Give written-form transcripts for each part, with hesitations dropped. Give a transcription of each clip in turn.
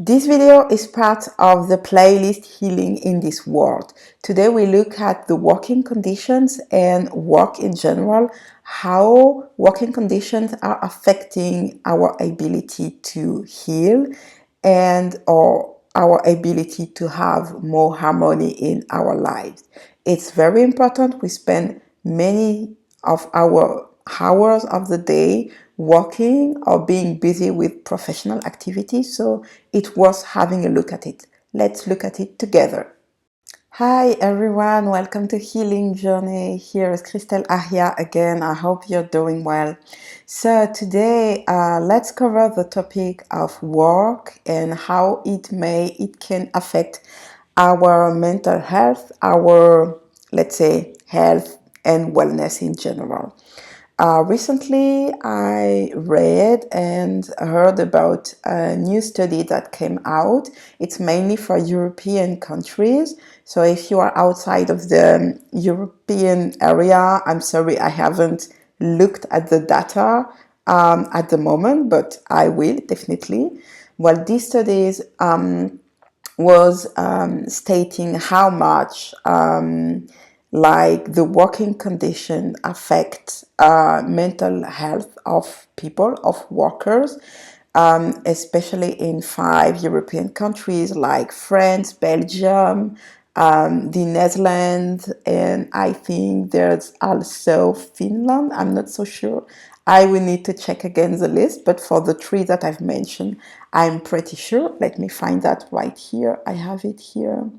This video is part of the playlist Healing in this World. Today we look at the working conditions and work in general, how working conditions are affecting our ability to heal and or our ability to have more harmony in our lives. It's very important. We spend many of our hours of the day working or being busy with professional activities, so it's worth having a look at it. Let's look at it together. Hi everyone, welcome to Healing Journey. Here is Christelle Ahia again. I hope you're doing well. So today let's cover the topic of work and how it can affect our mental health, our, let's say, health and wellness in general. Recently, I read and heard about a new study that came out. It's mainly for European countries. So if you are outside of the European area, I'm sorry, I haven't looked at the data at the moment, but I will definitely. Well, these studies was stating how much like the working condition affect mental health of people, of workers, especially in 5 European countries like France, Belgium, the Netherlands, and I think there's also Finland. I'm not so sure. I will need to check again the list, but for the 3 that I've mentioned, I'm pretty sure. Let me find that right here. I have it here.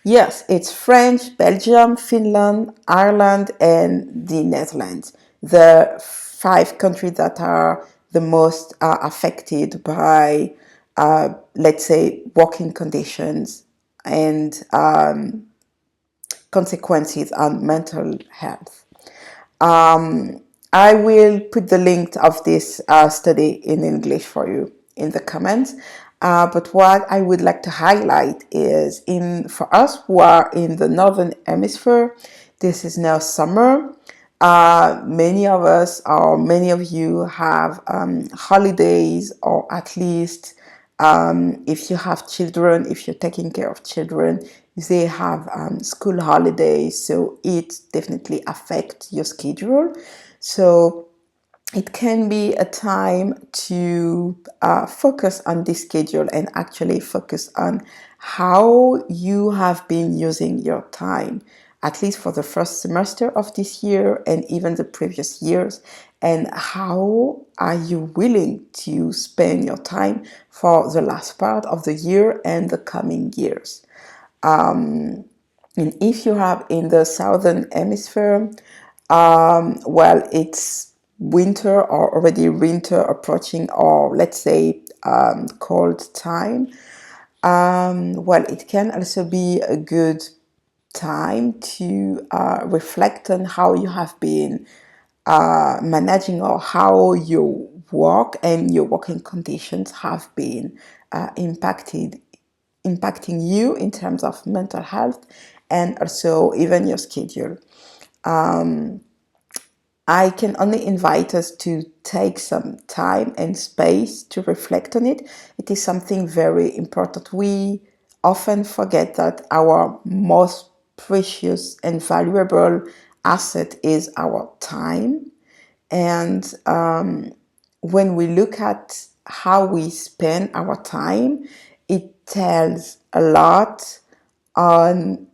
Yes, it's French, Belgium, Finland, Ireland, and the Netherlands. The 5 countries that are the most affected by, let's say, working conditions and consequences on mental health. I will put the link of this study in English for you in the comments. But what I would like to highlight is for us who are in the Northern Hemisphere, this is now summer. Many of us or many of you have holidays, or at least if you have children, if you're taking care of children, they have school holidays, so it definitely affects your schedule. So it can be a time to focus on this schedule and actually focus on how you have been using your time, at least for the first semester of this year and even the previous years, and how are you willing to spend your time for the last part of the year and the coming years. And if you have in the Southern Hemisphere, well, it's winter or already winter approaching, or let's say cold time. Well, it can also be a good time to reflect on how you have been managing, or how your work and your working conditions have been impacting you in terms of mental health and also even your schedule. I can only invite us to take some time and space to reflect on it. It is something very important. We often forget that our most precious and valuable asset is our time. And when we look at how we spend our time, it tells a lot on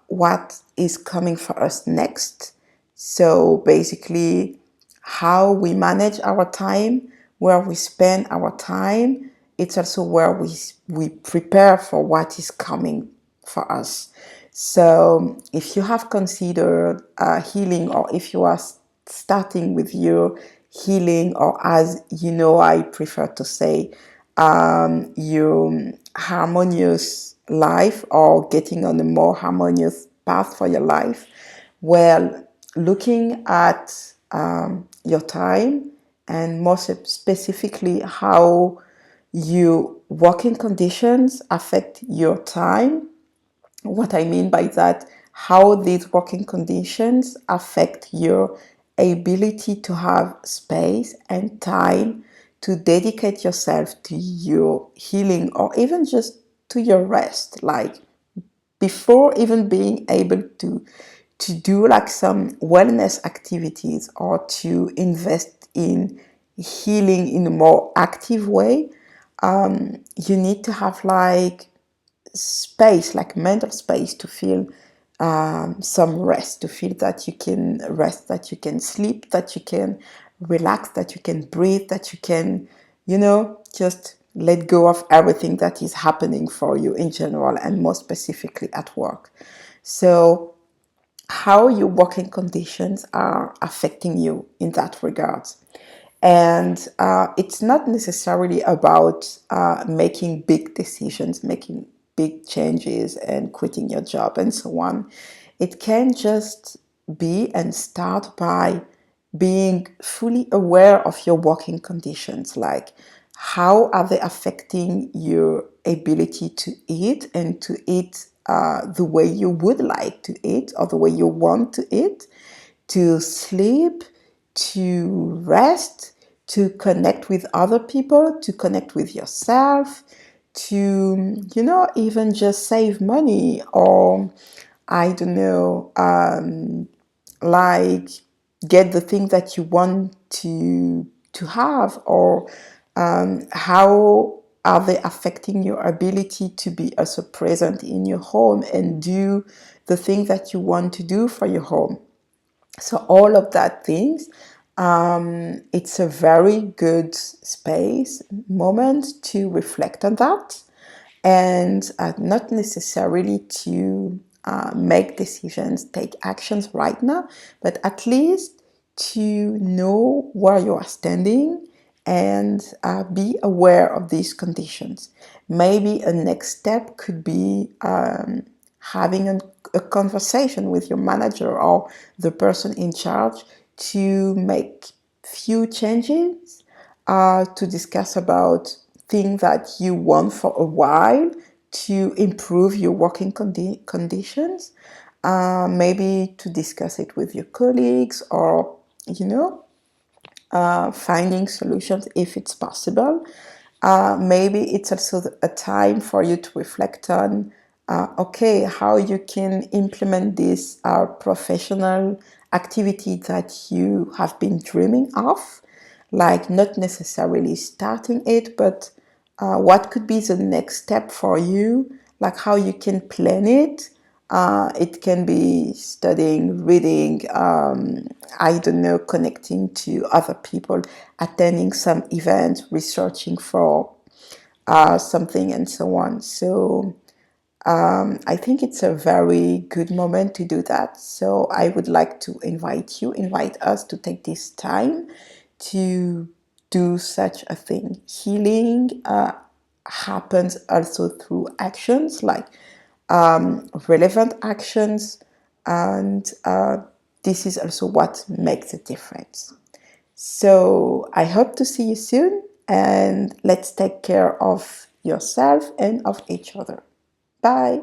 what is coming for us next. So basically, how we manage our time, where we spend our time, it's also where we prepare for what is coming for us. So if you have considered healing, or if you are starting with your healing, or as you know, I prefer to say, your harmonious life, or getting on a more harmonious path for your life, well, looking at your time, and more specifically how your working conditions affect your time. What I mean by that, how these working conditions affect your ability to have space and time to dedicate yourself to your healing or even just to your rest, like before even being able to do like some wellness activities or to invest in healing in a more active way, you need to have like space, like mental space, to feel some rest, to feel that you can rest, that you can sleep, that you can relax, that you can breathe, that you can, just let go of everything that is happening for you in general and more specifically at work. So, how your working conditions are affecting you in that regard. And it's not necessarily about making big decisions, making big changes and quitting your job and so on. It can just be and start by being fully aware of your working conditions, like how are they affecting your ability to eat and to eat the way you would like to eat or the way you want to eat, to sleep, to rest, to connect with other people, to connect with yourself, to, even just save money or, I don't know, like get the thing that you want to have, or how are they affecting your ability to be also present in your home and do the thing that you want to do for your home. So all of that things, it's a very good space moment to reflect on that, and not necessarily to make decisions, take actions right now, but at least to know where you are standing and be aware of these conditions. Maybe a next step could be having a conversation with your manager or the person in charge to make few changes, to discuss about things that you want for a while to improve your working conditions. Maybe to discuss it with your colleagues, or finding solutions if it's possible. Maybe it's also a time for you to reflect on, okay, how you can implement this professional activity that you have been dreaming of, like not necessarily starting it, but what could be the next step for you, like how you can plan it. It can be studying, reading, I don't know, connecting to other people, attending some event, researching for something, and so on. So I think it's a very good moment to do that. So I would like to invite us to take this time to do such a thing. Healing happens also through actions, like relevant actions, and this is also what makes a difference. So I hope to see you soon, and let's take care of yourself and of each other. Bye.